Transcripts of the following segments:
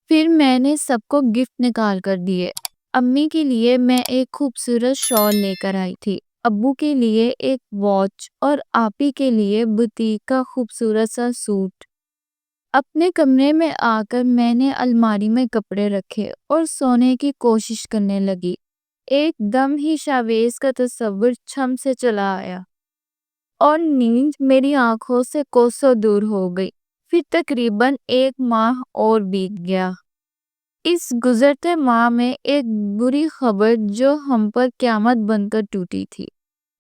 پھر میں نے سب کو گفٹ نکال کر دیے۔ امی کے لیے میں ایک خوبصورت شال لے کر آئی تھی، ابو کے لیے ایک واچ اور آپی کے لیے بوتیک کا خوبصورت سا سوٹ۔ اپنے کمرے میں آ کر میں نے الماری میں کپڑے رکھے اور سونے کی کوشش کرنے لگی۔ ایک دم ہی شاویز کا تصور چھم سے چلا آیا اور نیند میری آنکھوں سے کوسوں دور ہو گئی۔ پھر تقریباً 1 ماہ اور بیت گیا۔ اس گزرتے ماہ میں ایک بری خبر جو ہم پر قیامت بن کر ٹوٹی تھی۔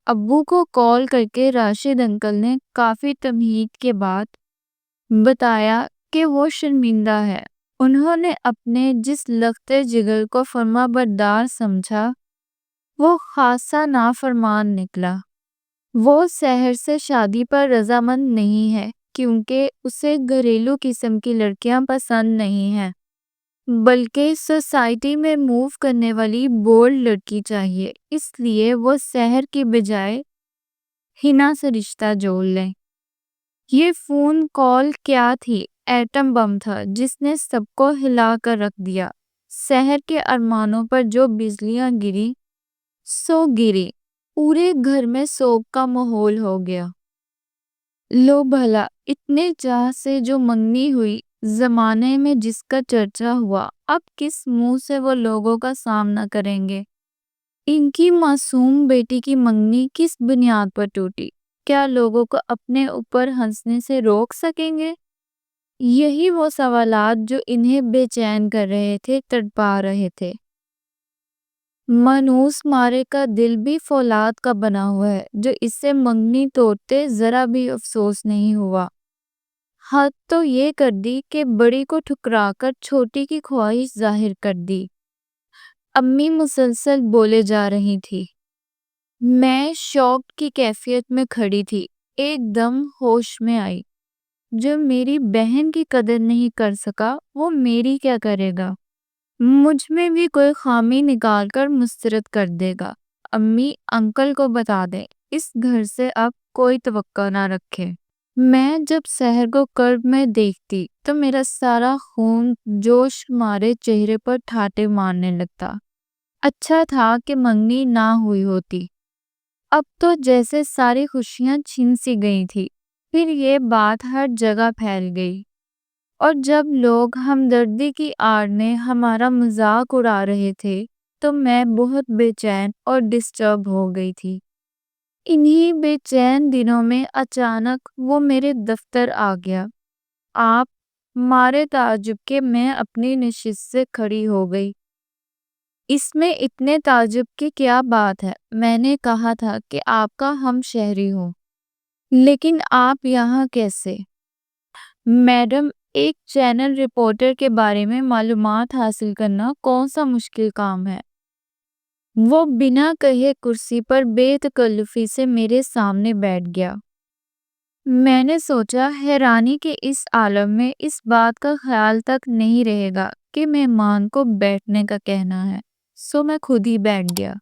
ابو کو کال کر کے راشد انکل نے کافی تمہید کے بعد بتایا کہ وہ شرمندہ ہے۔ انہوں نے اپنے جس لخت جگر کو فرما بردار سمجھا وہ خاصا نافرمان نکلا۔ وہ سحر سے شادی پر رضامند نہیں ہے کیونکہ اسے گھریلو قسم کی لڑکیاں پسند نہیں ہیں، بلکہ سوسائٹی میں موو کرنے والی بولڈ لڑکی چاہیے۔ اس لیے وہ سحر کی بجائے ہنا سے رشتہ جوڑ لیں۔ یہ فون کال کیا تھی؟ ایٹم بم تھا جس نے سب کو ہلا کر رکھ دیا۔ سحر کے ارمانوں پر جو بجلیاں گری سو گری، پورے گھر میں سوگ کا ماحول ہو گیا۔ لو بھلا، اتنے چاہ سے جو منگنی ہوئی، زمانے میں جس کا چرچا ہوا، اب کس منہ سے وہ لوگوں کا سامنا کریں گے؟ ان کی معصوم بیٹی کی منگنی کس بنیاد پر ٹوٹی؟ کیا لوگوں کو اپنے اوپر ہنسنے سے روک سکیں گے؟ یہی وہ سوالات جو انہیں بے چین کر رہے تھے، تڑپا رہے تھے۔ مانوس مارے کا دل بھی فولاد کا بنا ہوا ہے جو اس سے منگنی توڑتے ذرا بھی افسوس نہیں ہوا۔ حد تو یہ کر دی کہ بڑی کو ٹھکرا کر چھوٹی کی خواہش ظاہر کر دی۔ امی مسلسل بولے جا رہی تھی۔ میں شوق کی کیفیت میں کھڑی تھی، ایک دم ہوش میں آئی۔ جو میری بہن کی قدر نہیں کر سکا وہ میری کیا کرے گا؟ مجھ میں بھی کوئی خامی نکال کر مسترد کر دے گا۔ امی انکل کو بتا دیں اس گھر سے اب کوئی توقع نہ رکھے۔ میں جب سحر کو کرب میں دیکھتی تو میرا سارا خون جوش مارے چہرے پر ٹھاٹے مارنے لگتا۔ اچھا تھا کہ منگنی نہ ہوئی ہوتی، اب تو جیسے ساری خوشیاں چھن سی گئی تھی۔ پھر یہ بات ہر جگہ پھیل گئی اور جب لوگ ہمدردی کی آڑ میں ہمارا مذاق اڑا رہے تھے تو میں بہت بے چین اور ڈسٹرب ہو گئی تھی۔ انہی بے چین دنوں میں اچانک وہ میرے دفتر آ گیا۔ آپ مارے تعجب کے میں اپنی نشست سے کھڑی ہو گئی۔ اس میں اتنے تعجب کی کیا بات ہے؟ میں نے کہا تھا کہ آپ کا ہم شہری ہوں، لیکن آپ یہاں کیسے؟ میڈم، ایک چینل رپورٹر کے بارے میں معلومات حاصل کرنا کون سا مشکل کام ہے؟ وہ بنا کہے کرسی پر بے تکلفی سے میرے سامنے بیٹھ گیا۔ میں نے سوچا حیرانی کے اس عالم میں اس بات کا خیال تک نہیں رہے گا کہ مہمان کو بیٹھنے کا کہنا ہے، سو میں خود ہی بیٹھ گیا۔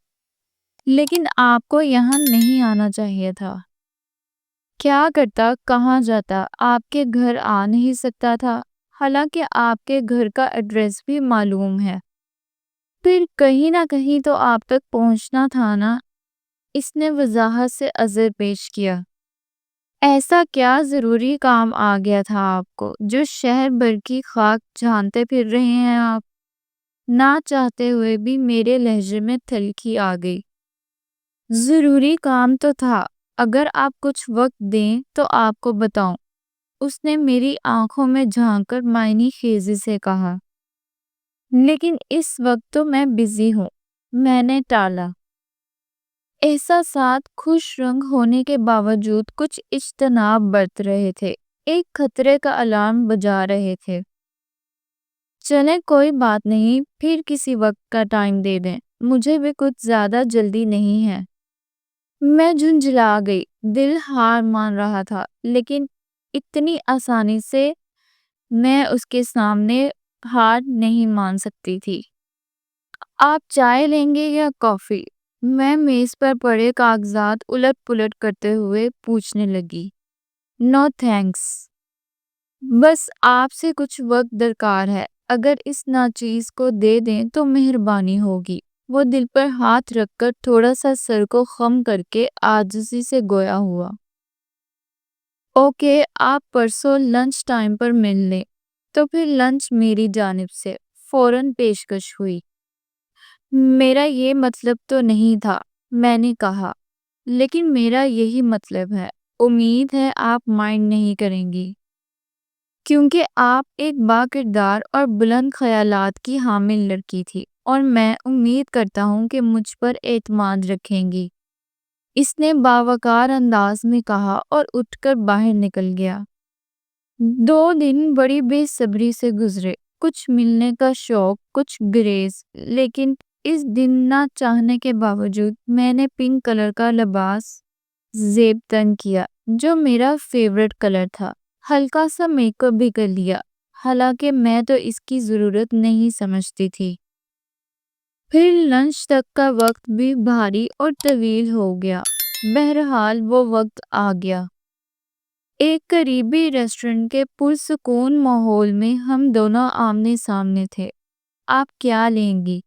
لیکن آپ کو یہاں نہیں آنا چاہیے تھا۔ کیا کرتا، کہاں جاتا؟ آپ کے گھر آ نہیں سکتا تھا، حالانکہ آپ کے گھر کا ایڈریس بھی معلوم ہے۔ پھر کہیں نہ کہیں تو آپ تک پہنچنا تھا نا؟ اس نے وضاحت سے عذر پیش کیا۔ ایسا کیا ضروری کام آ گیا تھا آپ کو جو شہر بھر کی خاک جھانتے پھر رہے ہیں آپ؟ نہ چاہتے ہوئے بھی میرے لہجے میں تلخی آ گئی۔ ضروری کام تو تھا، اگر آپ کچھ وقت دیں تو آپ کو بتاؤں، اس نے میری آنکھوں میں جھانک کر معنی خیزی سے کہا۔ لیکن اس وقت تو میں بزی ہوں، میں نے ٹالا۔ احساسات خوش رنگ ہونے کے باوجود کچھ اجتناب برت رہے تھے، ایک خطرے کا الارم بجا رہے تھے۔ چلیں کوئی بات نہیں، پھر کسی وقت کا ٹائم دے دیں، مجھے بھی کچھ زیادہ جلدی نہیں ہے۔ میں جھنجھلا گئی، دل ہار مان رہا تھا، لیکن اتنی آسانی سے میں اس کے سامنے ہار نہیں مان سکتی تھی۔ آپ چائے لیں گے یا کافی؟ میں میز پر پڑے کاغذات الٹ پلٹ کرتے ہوئے پوچھنے لگی۔ نو تھینکس، بس آپ سے کچھ وقت درکار ہے۔ اگر اس ناچیز کو دے دیں تو مہربانی ہوگی۔ وہ دل پر ہاتھ رکھ کر تھوڑا سا سر کو خم کر کے عاجزی سے گویا ہوا۔ اوکے، آپ پرسوں لنچ ٹائم پر مل لیں۔ تو پھر لنچ میری جانب سے فوراً پیشکش ہوئی۔ میرا یہ مطلب تو نہیں تھا، میں نے کہا، لیکن میرا یہی مطلب ہے۔ امید ہے آپ مائنڈ نہیں کریں گی، کیونکہ آپ ایک با کردار اور بلند خیالات کی حامل لڑکی تھی، اور میں امید کرتا ہوں کہ مجھ پر اعتماد رکھیں گی۔ اس نے باوقار انداز میں کہا اور اٹھ کر باہر نکل گیا۔ 2 دن بڑی بے صبری سے گزرے، کچھ ملنے کا شوق، کچھ گریز، لیکن اس دن نہ چاہنے کے باوجود میں نے پنک کلر کا لباس زیب تن کیا، جو میرا فیورٹ کلر تھا۔ ہلکا سا میک اپ بھی کر لیا، حالانکہ میں تو اس کی ضرورت نہیں سمجھتی تھی۔ پھر لنچ تک کا وقت بھی بھاری اور طویل ہو گیا۔ بہرحال وہ وقت آ گیا۔ ایک قریبی ریسٹورنٹ کے پرسکون ماحول میں ہم دونوں آمنے سامنے تھے۔ آپ کیا لیں گی؟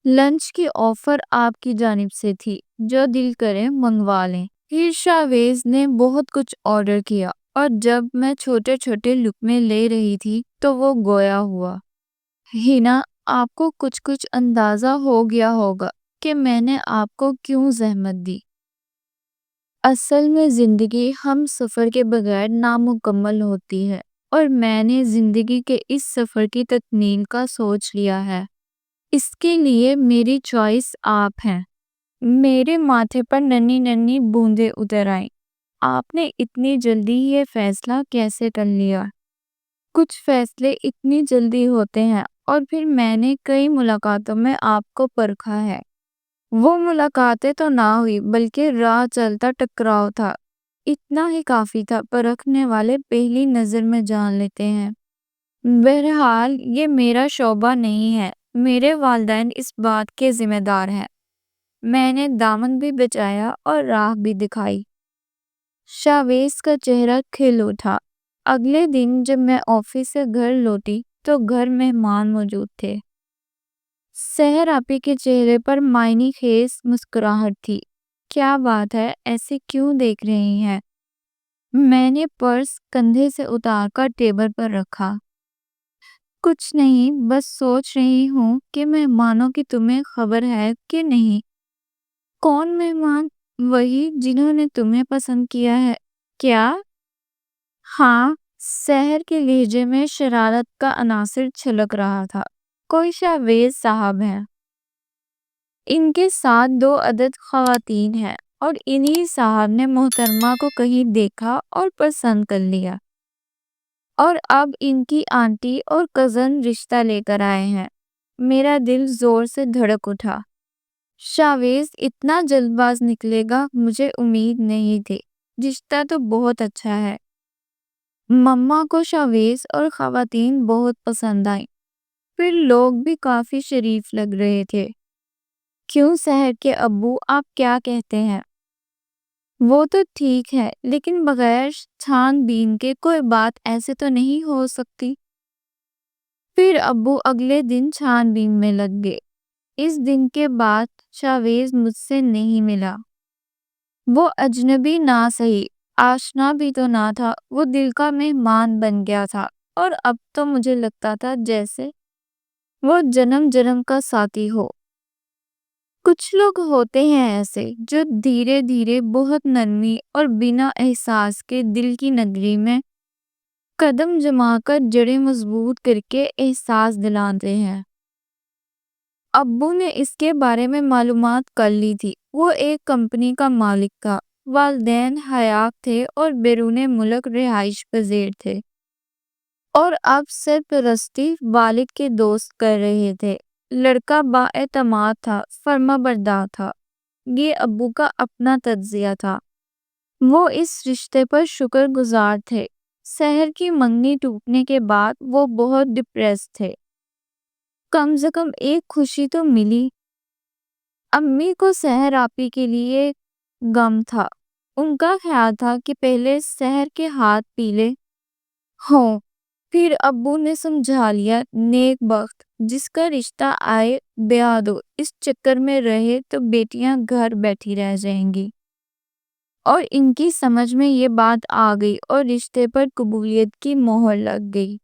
لنچ کی آفر آپ کی جانب سے تھی، جو دل کرے منگوا لیں۔ پھر شاویز نے بہت کچھ آرڈر کیا، اور جب میں چھوٹے چھوٹے لقمے لے رہی تھی تو وہ گویا ہوا۔ ہینا، آپ کو کچھ اندازہ ہو گیا ہوگا کہ میں نے آپ کو کیوں زحمت دی۔ اصل میں زندگی ہم سفر کے بغیر نامکمل ہوتی ہے، اور میں نے زندگی کے اس سفر کی تکمیل کا سوچ لیا ہے۔ اس کے لیے میری چوائس آپ ہیں۔ میرے ماتھے پر ننھی ننھی بوندیں اتر آئیں۔ آپ نے اتنی جلدی یہ فیصلہ کیسے کر لیا؟ کچھ فیصلے اتنی جلدی ہوتے ہیں، اور پھر میں نے کئی ملاقاتوں میں آپ کو پرکھا ہے۔ وہ ملاقاتیں تو نہ ہوئی، بلکہ راہ چلتا ٹکراؤ تھا۔ اتنا ہی کافی تھا، پرکھنے والے پہلی نظر میں جان لیتے ہیں۔ بہرحال یہ میرا شعبہ نہیں ہے، میرے والدین اس بات کے ذمہ دار ہیں۔ میں نے دامن بھی بچایا اور راہ بھی دکھائی۔ شاویز کا چہرہ کھل اٹھا۔ اگلے دن جب میں آفس سے گھر لوٹی تو گھر مہمان موجود تھے۔ سحر آپی کے چہرے پر معنی خیز مسکراہٹ تھی۔ کیا بات ہے، ایسے کیوں دیکھ رہی ہیں؟ میں نے پرس کندھے سے اتار کر ٹیبل پر رکھا۔ کچھ نہیں، بس سوچ رہی ہوں کہ مہمانوں کی تمہیں خبر ہے کہ نہیں۔ کون مہمان؟ وہی جنہوں نے تمہیں پسند کیا ہے۔ کیا؟ ہاں، سحر کے لہجے میں شرارت کا عنصر چھلک رہا تھا۔ کوئی شاویز صاحب ہیں، ان کے ساتھ 2 عدد خواتین ہیں، اور انہی صاحب نے محترمہ کو کہیں دیکھا اور پسند کر لیا، اور اب ان کی آنٹی اور کزن رشتہ لے کر آئے ہیں۔ میرا دل زور سے دھڑک اٹھا۔ شاویز اتنا جلد باز نکلے گا، مجھے امید نہیں تھی۔ رشتہ تو بہت اچھا ہے۔ مما کو شاویز اور خواتین بہت پسند آئیں۔ پھر لوگ بھی کافی شریف لگ رہے تھے۔ کیوں سحر کے ابو، آپ کیا کہتے ہیں؟ وہ تو ٹھیک ہے، لیکن بغیر چھان بین کے کوئی بات ایسے تو نہیں ہو سکتی۔ پھر ابو اگلے دن چھان بین میں لگ گئے۔ اس دن کے بعد شاویز مجھ سے نہیں ملا۔ وہ اجنبی نہ سہی، آشنا بھی تو نہ تھا، وہ دل کا مہمان بن گیا تھا، اور اب تو مجھے لگتا تھا جیسے وہ جنم جنم کا ساتھی ہو۔ کچھ لوگ ہوتے ہیں ایسے، جو دھیرے دھیرے بہت نرمی اور بنا احساس کے دل کی نگری میں قدم جما کر جڑیں مضبوط کر کے احساس دلاتے ہیں۔ ابو نے اس کے بارے میں معلومات کر لی تھی۔ وہ ایک کمپنی کا مالک تھا، والدین حیات تھے اور بیرون ملک رہائش پذیر تھے، اور اب سرپرستی والد کے دوست کر رہے تھے۔ لڑکا با اعتماد تھا، فرما بردار تھا۔ یہ ابو کا اپنا تجزیہ تھا۔ وہ اس رشتے پر شکر گزار تھے۔ سحر کی منگنی ٹوٹنے کے بعد وہ بہت ڈپریس تھے۔ کم سے کم ایک خوشی تو ملی۔ امی کو سحر آپی کے لیے غم تھا۔ ان کا خیال تھا کہ پہلے سحر کے ہاتھ پیلے ہوں، پھر ابو نے سمجھا لیا، نیک بخت جس کا رشتہ آئے بیاہ دو، اس چکر میں رہے تو بیٹیاں گھر بیٹھی رہ جائیں گی۔ اور ان کی سمجھ میں یہ بات آ گئی اور رشتے پر قبولیت کی مہر لگ گئی۔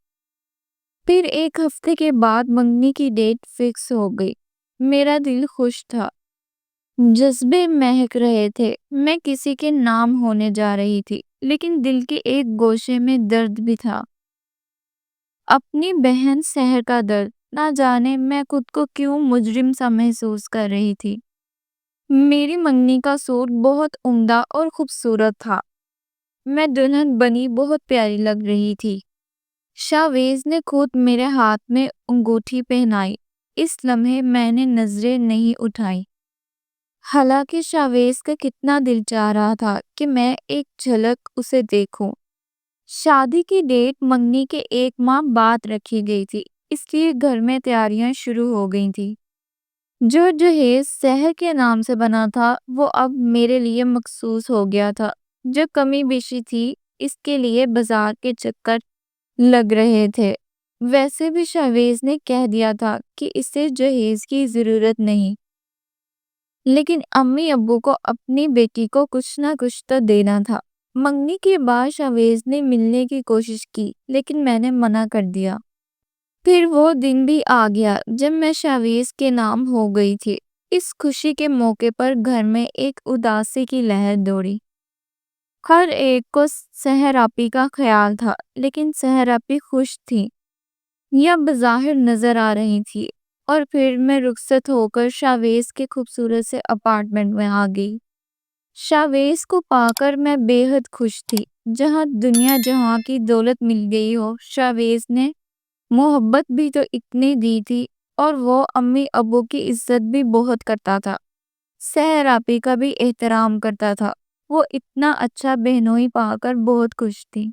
پھر ایک ہفتے کے بعد منگنی کی ڈیٹ فکس ہو گئی۔ میرا دل خوش تھا، جذبے مہک رہے تھے، میں کسی کے نام ہونے جا رہی تھی، لیکن دل کے ایک گوشے میں درد بھی تھا، اپنی بہن سحر کا درد۔ نہ جانے میں خود کو کیوں مجرم سا محسوس کر رہی تھی۔ میری منگنی کا سوٹ بہت عمدہ اور خوبصورت تھا، میں دلہن بنی بہت پیاری لگ رہی تھی۔ شاویز نے خود میرے ہاتھ میں انگوٹھی پہنائی، اس لمحے میں نے نظریں نہیں اٹھائی، حالانکہ شاویز کا کتنا دل چاہ رہا تھا کہ میں ایک جھلک اسے دیکھوں۔ شادی کی ڈیٹ منگنی کے 1 ماہ بعد رکھی گئی تھی، اس لیے گھر میں تیاریاں شروع ہو گئی تھی۔ جو جہیز سحر کے نام سے بنا تھا وہ اب میرے لیے مخصوص ہو گیا تھا۔ جو کمی بیشی تھی اس کے لیے بازار کے چکر لگ رہے تھے۔ ویسے بھی شاویز نے کہہ دیا تھا کہ اسے جہیز کی ضرورت نہیں، لیکن امی ابو کو اپنی بیٹی کو کچھ نہ کچھ تو دینا تھا۔ منگنی کے بعد شاویز نے ملنے کی کوشش کی، لیکن میں نے منع کر دیا۔ پھر وہ دن بھی آ گیا جب میں شاویز کے نام ہو گئی تھی۔ اس خوشی کے موقع پر گھر میں ایک اداسی کی لہر دوڑی۔ ہر ایک کو سحر آپی کا خیال تھا، لیکن سحر آپی خوش تھی یا بظاہر نظر آ رہی تھی۔ اور پھر میں رخصت ہو کر شاویز کے خوبصورت سے اپارٹمنٹ میں آ گئی۔ شاویز کو پا کر میں بے حد خوش تھی۔ جہاں دنیا جہاں کی دولت مل گئی ہو، شاویز نے محبت بھی تو اتنی دی تھی، اور وہ امی ابو کی عزت بھی بہت کرتا تھا، سحر آپی کا بھی احترام کرتا تھا۔ وہ اتنا اچھا بہنوئی پا کر بہت خوش تھی۔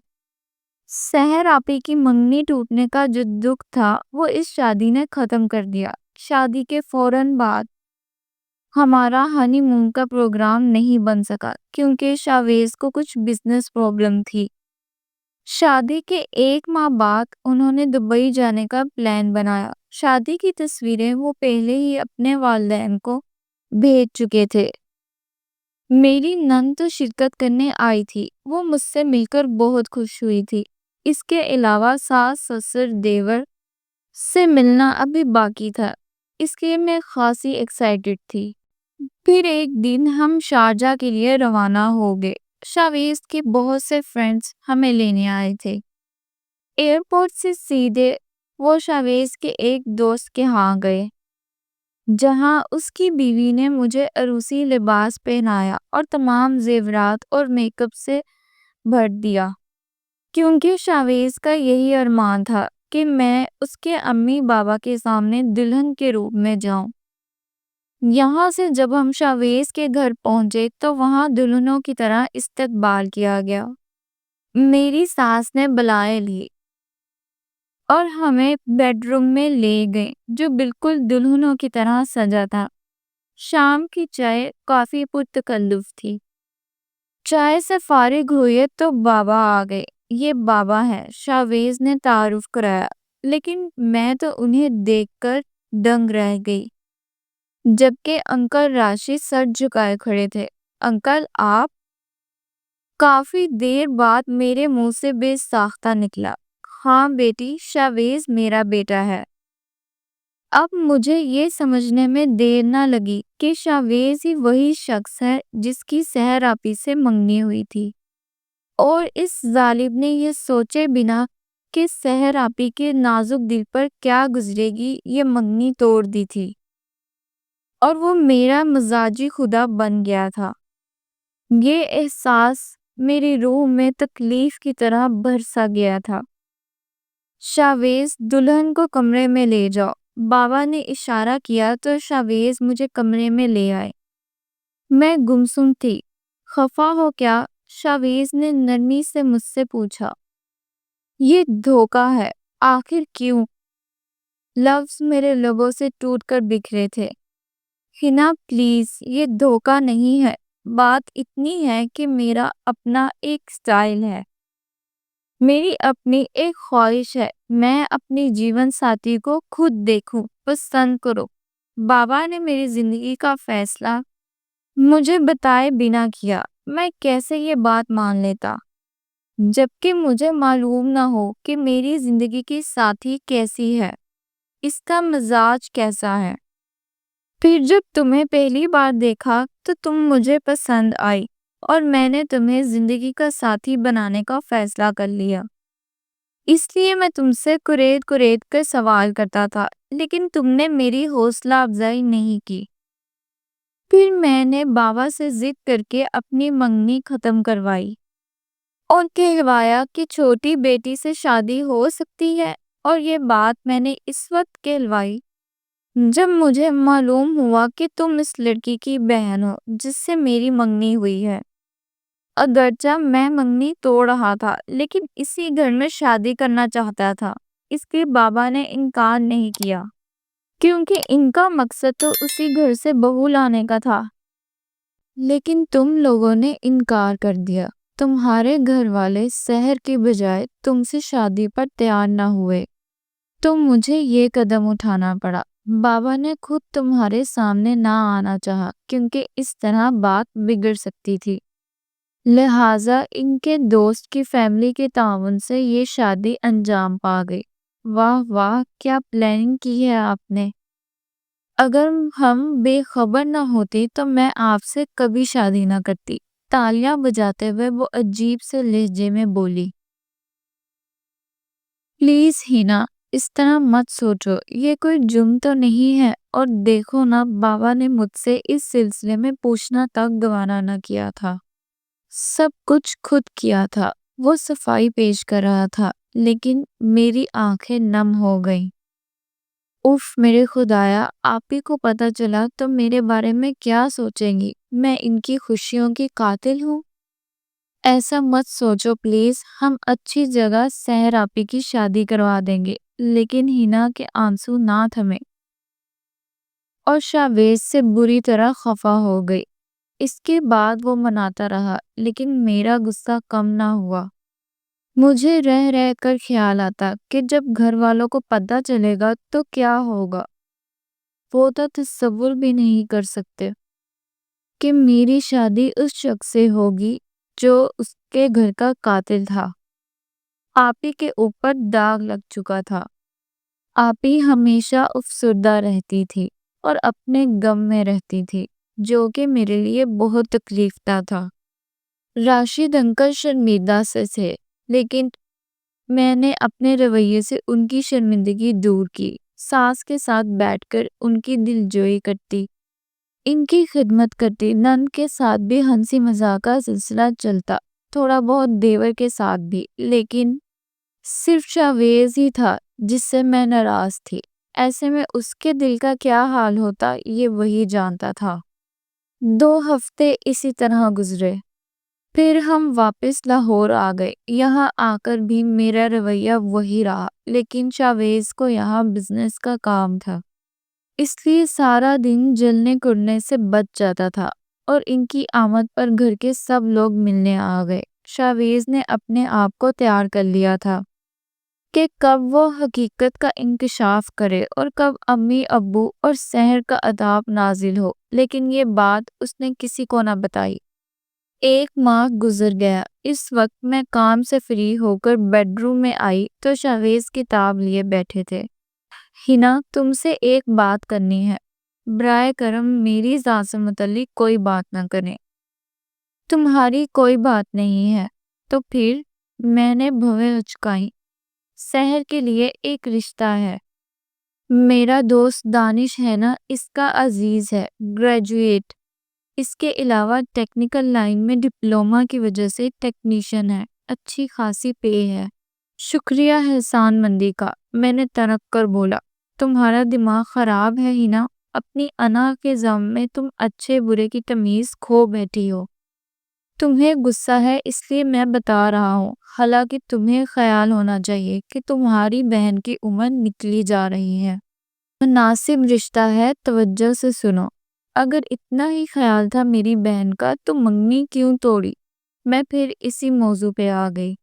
سحر آپی کی منگنی ٹوٹنے کا جو دکھ تھا وہ اس شادی نے ختم کر دیا۔ شادی کے فوراً بعد ہمارا ہنی مون کا پروگرام نہیں بن سکا کیونکہ شاویز کو کچھ بزنس پرابلم تھی۔ شادی کے 1 ماہ بعد انہوں نے دبئی جانے کا پلان بنایا۔ شادی کی تصویریں وہ پہلے ہی اپنے والدین کو بھیج چکے تھے۔ میری نند تو شرکت کرنے آئی تھی، وہ مجھ سے مل کر بہت خوش ہوئی تھی۔ اس کے علاوہ ساس سسر دیور سے ملنا ابھی باقی تھا، اس لیے میں خاصی ایکسائٹڈ تھی۔ پھر ایک دن ہم شارجہ کے لیے روانہ ہو گئے۔ شاویز کے بہت سے فرینڈز ہمیں لینے آئے تھے۔ ایئرپورٹ سے سیدھے وہ شاویز کے ایک دوست کے ہاں گئے، جہاں اس کی بیوی نے مجھے عروسی لباس پہنایا اور تمام زیورات اور میک اپ سے بھر دیا، کیونکہ شاویز کا یہی ارمان تھا کہ میں اس کے امی بابا کے سامنے دلہن کے روپ میں جاؤں۔ یہاں سے جب ہم شاویز کے گھر پہنچے تو وہاں دلہنوں کی طرح استقبال کیا گیا۔ میری ساس نے بلائے لی اور ہمیں بیڈ روم میں لے گئے جو بالکل دلہنوں کی طرح سجا تھا۔ شام کی چائے کافی پرتکلف تھی۔ چائے سے فارغ ہوئے تو بابا آ گئے۔ یہ بابا ہے، شاویز نے تعارف کرایا، لیکن میں تو انہیں دیکھ کر دنگ رہ گئی، جبکہ انکل راشد سر جھکائے کھڑے تھے۔ انکل آپ؟ کافی دیر بعد میرے منہ سے بے ساختہ نکلا، ہاں بیٹی، شاویز میرا بیٹا ہے۔ اب مجھے یہ سمجھنے میں دیر نہ لگی کہ شاویز ہی وہی شخص ہے جس کی سحر آپی سے منگنی ہوئی تھی، اور اس ظالم نے یہ سوچے بنا کہ سحر آپی کے نازک دل پر کیا گزرے گی یہ منگنی توڑ دی تھی، اور وہ میرا مزاجی خدا بن گیا تھا۔ یہ احساس میری روح میں تکلیف کی طرح برسا گیا تھا۔ شاویز، دلہن کو کمرے میں لے جاؤ۔ بابا نے اشارہ کیا تو شاویز مجھے کمرے میں لے آئے۔ میں گمسم تھی۔ خفا ہو کیا؟ شاویز نے نرمی سے مجھ سے پوچھا۔ یہ دھوکہ ہے۔ آخر کیوں؟ لفظ میرے لبوں سے ٹوٹ کر بکھرے تھے۔ ہنا پلیز، یہ دھوکہ نہیں ہے، بات اتنی ہے کہ میرا اپنا ایک سٹائل ہے۔ میری اپنی ایک خواہش ہے، میں اپنی جیون ساتھی کو خود دیکھوں، پسند کروں۔ بابا نے میری زندگی کا فیصلہ مجھے بتائے بنا کیا۔ میں کیسے یہ بات مان لیتا جبکہ مجھے معلوم نہ ہو کہ میری زندگی کی ساتھی کیسی ہے، اس کا مزاج کیسا ہے۔ پھر جب تمہیں پہلی بار دیکھا تو تم مجھے پسند آئی اور میں نے تمہیں زندگی کا ساتھی بنانے کا فیصلہ کر لیا۔ اس لیے میں تم سے کرید کرید کر سوال کرتا تھا، لیکن تم نے میری حوصلہ افزائی نہیں کی۔ پھر میں نے بابا سے ضد کر کے اپنی منگنی ختم کروائی اور کہوایا کہ چھوٹی بیٹی سے شادی ہو سکتی ہے، اور یہ بات میں نے اس وقت کہلوائی جب مجھے معلوم ہوا کہ تم اس لڑکی کی بہن ہو جس سے میری منگنی ہوئی ہے۔ اگرچہ میں منگنی توڑ رہا تھا لیکن اسی گھر میں شادی کرنا چاہتا تھا، اس کے بابا نے انکار نہیں کیا کیونکہ ان کا مقصد تو اسی گھر سے بہو لانے کا تھا۔ لیکن تم لوگوں نے انکار کر دیا۔ تمہارے گھر والے سحر کی بجائے تم سے شادی پر تیار نہ ہوئے تو مجھے یہ قدم اٹھانا پڑا۔ بابا نے خود تمہارے سامنے نہ آنا چاہا کیونکہ اس طرح بات بگڑ سکتی تھی، لہٰذا ان کے دوست کی فیملی کے تعاون سے یہ شادی انجام پا گئی۔ واہ واہ، کیا پلاننگ کی ہے آپ نے! اگر ہم بے خبر نہ ہوتے تو میں آپ سے کبھی شادی نہ کرتی۔ تالیاں بجاتے ہوئے وہ عجیب سے لہجے میں بولی۔ پلیز ہینا، اس طرح مت سوچو، یہ کوئی جرم تو نہیں ہے، اور دیکھو نا، بابا نے مجھ سے اس سلسلے میں پوچھنا تک گوارا نہ کیا تھا۔ سب کچھ خود کیا تھا۔ وہ صفائی پیش کر رہا تھا لیکن میری آنکھیں نم ہو گئیں۔ اف میرے خدایا، آپ ہی کو پتہ چلا تو میرے بارے میں کیا سوچیں گی؟ میں ان کی خوشیوں کی قاتل ہوں؟ ایسا مت سوچو پلیز، ہم اچھی جگہ سحر آپی کی شادی کروا دیں گے۔ لیکن ہینا کے آنسو نہ تھمے اور شاویز سے بری طرح خفا ہو گئی۔ اس کے بعد وہ مناتا رہا لیکن میرا غصہ کم نہ ہوا۔ مجھے رہ رہ کر خیال آتا کہ جب گھر والوں کو پتہ چلے گا تو کیا ہوگا۔ وہ تو تصور بھی نہیں کر سکتے کہ میری شادی اس شخص سے ہوگی جو اس کے گھر کا قاتل تھا۔ آپی کے اوپر داغ لگ چکا تھا۔ آپی ہمیشہ افسردہ رہتی تھی اور اپنے غم میں رہتی تھی، جو کہ میرے لیے بہت تکلیف دہ تھا۔ راشد انکل شرمندہ سے تھے لیکن میں نے اپنے رویے سے ان کی شرمندگی دور کی۔ ساس کے ساتھ بیٹھ کر ان کی دلجوئی کرتی، ان کی خدمت کرتی۔ نند کے ساتھ بھی ہنسی مذاق کا سلسلہ چلتا، تھوڑا بہت دیور کے ساتھ بھی، لیکن صرف شاویز ہی تھا جس سے میں ناراض تھی۔ ایسے میں اس کے دل کا کیا حال ہوتا یہ وہی جانتا تھا۔ 2 ہفتے اسی طرح گزرے، پھر ہم واپس لاہور آ گئے۔ یہاں آ کر بھی میرا رویہ وہی رہا، لیکن شاویز کو یہاں بزنس کا کام تھا، اس لیے سارا دن جلنے کڑنے سے بچ جاتا تھا، اور ان کی آمد پر گھر کے سب لوگ ملنے آ گئے۔ شاویز نے اپنے آپ کو تیار کر لیا تھا کہ کب وہ حقیقت کا انکشاف کرے اور کب امی ابو اور سحر کا عذاب نازل ہو، لیکن یہ بات اس نے کسی کو نہ بتائی۔ 1 ماہ گزر گیا۔ اس وقت میں کام سے فری ہو کر بیڈ روم میں آئی تو شاویز کتاب لیے بیٹھے تھے۔ ہینا، تم سے ایک بات کرنی ہے، برائے کرم میری ذات سے متعلق کوئی بات نہ کریں۔ تمہاری کوئی بات نہیں ہے تو پھر؟ میں نے بھویں اچکائیں۔ سحر کے لیے ایک رشتہ ہے۔ میرا دوست دانش ہے نا، اس کا عزیز ہے، گریجویٹ، اس کے علاوہ ٹیکنیکل لائن میں ڈپلومہ کی وجہ سے ٹیکنیشین ہے، اچھی خاصی پے ہے۔ شکریہ احسان مندی کا، میں نے تنک کر بولا۔ تمہارا دماغ خراب ہے ہینا، اپنی انا کے غم میں تم اچھے برے کی تمیز کھو بیٹھی ہو۔ تمہیں غصہ ہے اس لیے میں بتا رہا ہوں، حالانکہ تمہیں خیال ہونا چاہیے کہ تمہاری بہن کی عمر نکلی جا رہی ہے۔ مناسب رشتہ ہے، توجہ سے سنو۔ اگر اتنا ہی خیال تھا میری بہن کا تو منگنی کیوں توڑی؟ میں پھر اسی موضوع پہ آ گئی۔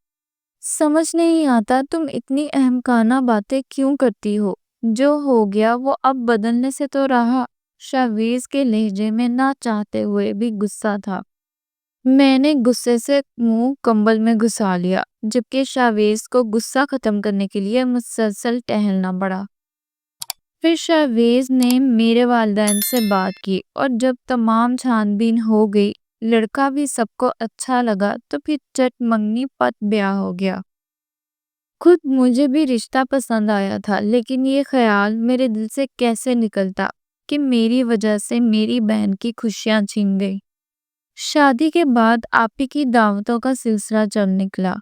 سمجھ نہیں آتا تم اتنی احمقانہ باتیں کیوں کرتی ہو؟ جو ہو گیا وہ اب بدلنے سے تو رہا۔ شاویز کے لہجے میں نہ چاہتے ہوئے بھی غصہ تھا۔ میں نے غصے سے منہ کمبل میں گھسا لیا، جبکہ شاویز کو غصہ ختم کرنے کے لیے مسلسل ٹہلنا پڑا۔ پھر شاویز نے میرے والدین سے بات کی، اور جب تمام چھان بین ہو گئی، لڑکا بھی سب کو اچھا لگا، تو پھر چٹ منگنی پت بیاہ ہو گیا۔ خود مجھے بھی رشتہ پسند آیا تھا، لیکن یہ خیال میرے دل سے کیسے نکلتا کہ میری وجہ سے میری بہن کی خوشیاں چھین گئی۔ شادی کے بعد آپی کی دعوتوں کا سلسلہ چل نکلا۔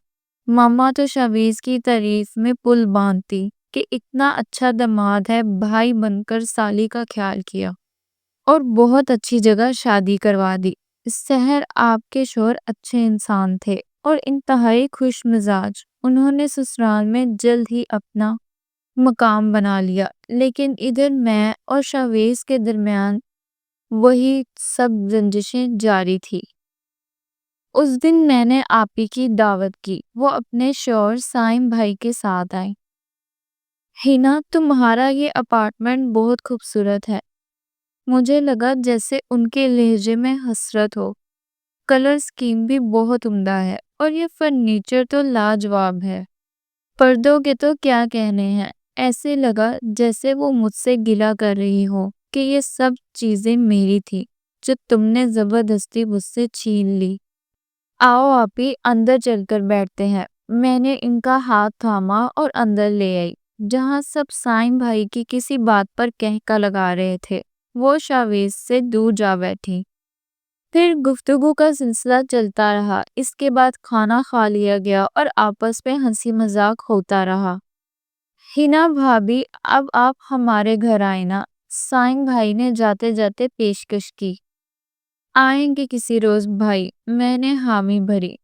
ماما تو شاویز کی تعریف میں پل باندھتی کہ اتنا اچھا داماد ہے، بھائی بن کر سالی کا خیال کیا اور بہت اچھی جگہ شادی کروا دی۔ سحر آپ کے شوہر اچھے انسان تھے اور انتہائی خوش مزاج۔ انہوں نے سسرال میں جلد ہی اپنا مقام بنا لیا، لیکن ادھر میں اور شاویز کے درمیان وہی سب رنجشیں جاری تھی۔ اس دن میں نے آپی کی دعوت کی، وہ اپنے شوہر سائم بھائی کے ساتھ آئی۔ ہینا، تمہارا یہ اپارٹمنٹ بہت خوبصورت ہے۔ مجھے لگا جیسے ان کے لہجے میں حسرت ہو۔ کلر سکیم بھی بہت عمدہ ہے، اور یہ فرنیچر تو لاجواب ہے۔ پردوں کے تو کیا کہنے ہیں، ایسے لگا جیسے وہ مجھ سے گلہ کر رہی ہو کہ یہ سب چیزیں میری تھی جو تم نے زبردستی مجھ سے چھین لی۔ آؤ آپی، اندر چل کر بیٹھتے ہیں۔ میں نے ان کا ہاتھ تھاما اور اندر لے آئی، جہاں سب سائم بھائی کی کسی بات پر کہکا لگا رہے تھے۔ وہ شاویز سے دور جا بیٹھی۔ پھر گفتگو کا سلسلہ چلتا رہا۔ اس کے بعد کھانا کھا لیا گیا اور آپس میں ہنسی مذاق ہوتا رہا۔ ہینا بھابی، اب آپ ہمارے گھر آئیں نا، سائم بھائی نے جاتے جاتے پیشکش کی۔ آئیں گے کسی روز بھائی، میں نے حامی بھری۔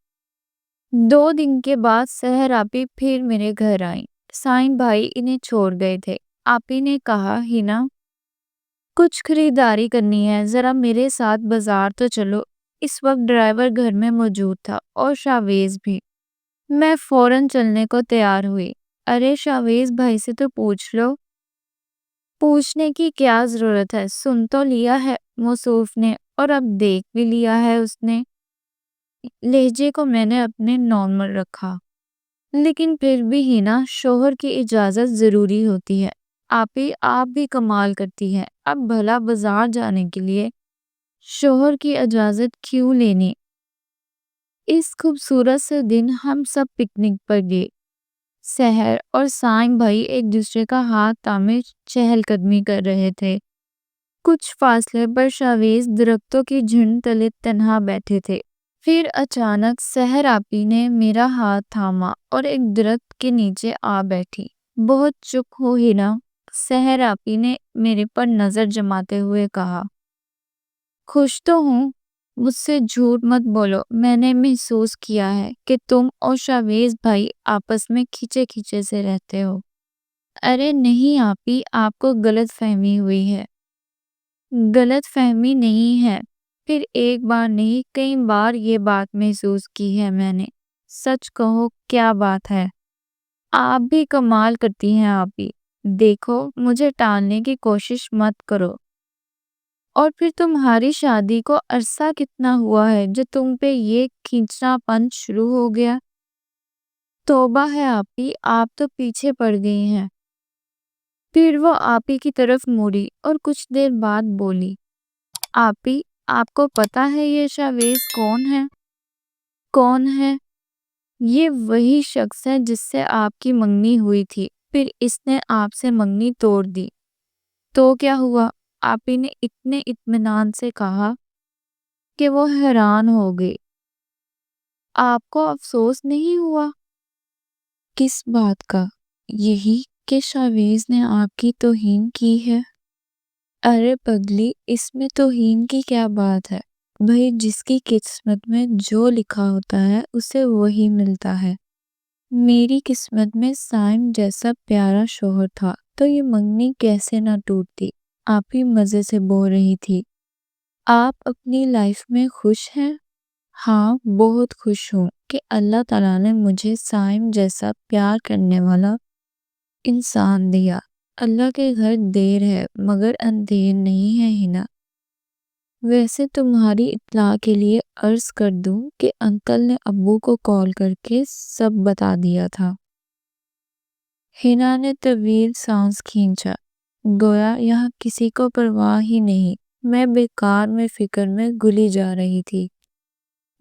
2 دن کے بعد سحر آپی پھر میرے گھر آئیں۔ سائم بھائی انہیں چھوڑ گئے تھے۔ آپی نے کہا، ہینا، کچھ خریداری کرنی ہے، ذرا میرے ساتھ بازار تو چلو۔ اس وقت ڈرائیور گھر میں موجود تھا اور شاویز بھی۔ میں فوراً چلنے کو تیار ہوئی۔ ارے شاویز بھائی سے تو پوچھ لو۔ پوچھنے کی کیا ضرورت ہے، سن تو لیا ہے موصوف نے، اور اب دیکھ بھی لیا ہے اس نے۔ لہجے کو میں نے اپنے نارمل رکھا۔ لیکن پھر بھی ہینا، شوہر کی اجازت ضروری ہوتی ہے۔ آپ بھی کمال کرتی ہیں۔ اب بھلا بازار جانے کے لیے شوہر کی اجازت کیوں لینی؟ اس خوبصورت سے دن ہم سب پکنک پر گئے۔ سحر اور سائم بھائی ایک دوسرے کا ہاتھ تھامے چہل قدمی کر رہے تھے۔ کچھ فاصلے پر شاویز درختوں کی جھنڈ تلے تنہا بیٹھے تھے۔ پھر اچانک سحر آپی نے میرا ہاتھ تھاما اور ایک درخت کے نیچے آ بیٹھی۔ بہت چپ ہو ہینا، سحر آپی نے میرے پر نظر جماتے ہوئے کہا۔ خوش تو ہوں، مجھ سے جھوٹ مت بولو۔ میں نے محسوس کیا ہے کہ تم اور شاویز بھائی آپس میں کھچے کھچے سے رہتے ہو۔ ارے نہیں آپی، آپ کو غلط فہمی ہوئی ہے۔ غلط فہمی نہیں ہے، پھر ایک بار نہیں کئی بار یہ بات محسوس کی ہے میں نے۔ سچ کہو، کیا بات ہے؟ آپ بھی کمال کرتی ہیں آپی۔ دیکھو، مجھے ٹالنے کی کوشش مت کرو۔ اور پھر تمہاری شادی کو عرصہ کتنا ہوا ہے جو تم پہ یہ کھینچنا پن شروع ہو گیا؟ توبہ ہے آپی، آپ تو پیچھے پڑ گئی ہیں۔ پھر وہ آپی کی طرف مڑی اور کچھ دیر بعد بولی، آپی، آپ کو پتا ہے یہ شاویز کون ہے؟ کون ہے؟ یہ وہی شخص ہے جس سے آپ کی منگنی ہوئی تھی، پھر اس نے آپ سے منگنی توڑ دی۔ تو کیا ہوا؟ آپی نے اتنے اطمینان سے کہا کہ وہ حیران ہو گئی۔ آپ کو افسوس نہیں ہوا؟ کس بات کا؟ یہی کہ شاویز نے آپ کی توہین کی ہے۔ ارے پگلی، اس میں توہین کی کیا بات ہے؟ بھئی جس کی قسمت میں جو لکھا ہوتا ہے اسے وہی ملتا ہے۔ میری قسمت میں سائم جیسا پیارا شوہر تھا تو یہ منگنی کیسے نہ ٹوٹتی؟ آپ ہی مزے سے بول رہی تھی۔ آپ اپنی لائف میں خوش ہیں؟ ہاں، بہت خوش ہوں۔ کہ اللہ تعالیٰ نے مجھے سائم جیسا پیار کرنے والا انسان دیا۔ اللہ کے گھر دیر ہے مگر اندھیر نہیں ہے ہنا۔ ویسے تمہاری اطلاع کے لیے عرض کر دوں کہ انکل نے ابو کو کال کر کے سب بتا دیا تھا۔ ہنا نے طویل سانس کھینچا، گویا یہاں کسی کو پرواہ ہی نہیں۔ میں بیکار میں فکر میں گلی جا رہی تھی،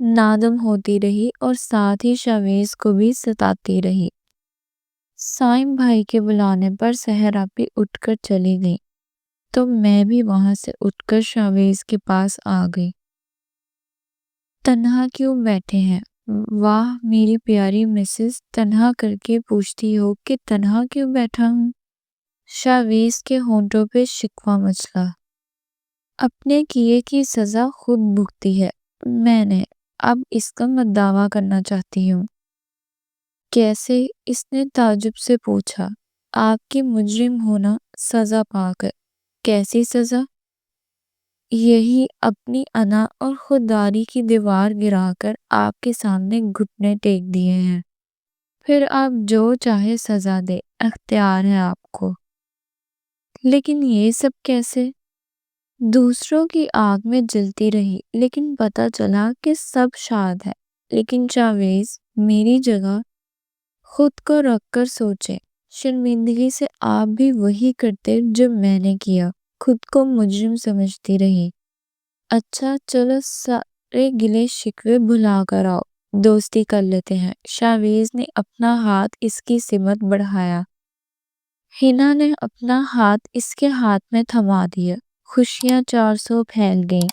نادم ہوتی رہی اور ساتھ ہی شاویز کو بھی ستاتی رہی۔ سائم بھائی کے بلانے پر سحر آپی اٹھ کر چلی گئی تو میں بھی وہاں سے اٹھ کر شاویز کے پاس آ گئی۔ تنہا کیوں بیٹھے ہیں؟ واہ میری پیاری مسز، تنہا کر کے پوچھتی ہو کہ تنہا کیوں بیٹھا ہوں؟ شاویز کے ہونٹوں پہ شکوہ مچلا۔ اپنے کیے کی سزا خود بھگتی ہے میں نے، اب اس کا میں دعویٰ کرنا چاہتی ہوں۔ کیسے؟ اس نے تعجب سے پوچھا۔ آپ کی مجرم ہونا سزا پا کر۔ کیسی سزا؟ یہی اپنی انا اور خودداری کی دیوار گرا کر آپ کے سامنے گھٹنے ٹیک دیے ہیں۔ پھر آپ جو چاہے سزا دے، اختیار ہے آپ کو۔ لیکن یہ سب کیسے؟ دوسروں کی آگ میں جلتی رہی لیکن پتہ چلا کہ سب شاد ہے۔ لیکن شاویز، میری جگہ خود کو رکھ کر سوچیں، شرمندگی سے آپ بھی وہی کرتے جو میں نے کیا، خود کو مجرم سمجھتی رہی۔ اچھا چلو سارے گلے شکوے بھلا کر آؤ، دوستی کر لیتے ہیں۔ شاویز نے اپنا ہاتھ اس کی سمت بڑھایا۔ ہنا نے اپنا ہاتھ اس کے ہاتھ میں تھما دیا۔ خوشیاں 400 پھیل گئیں۔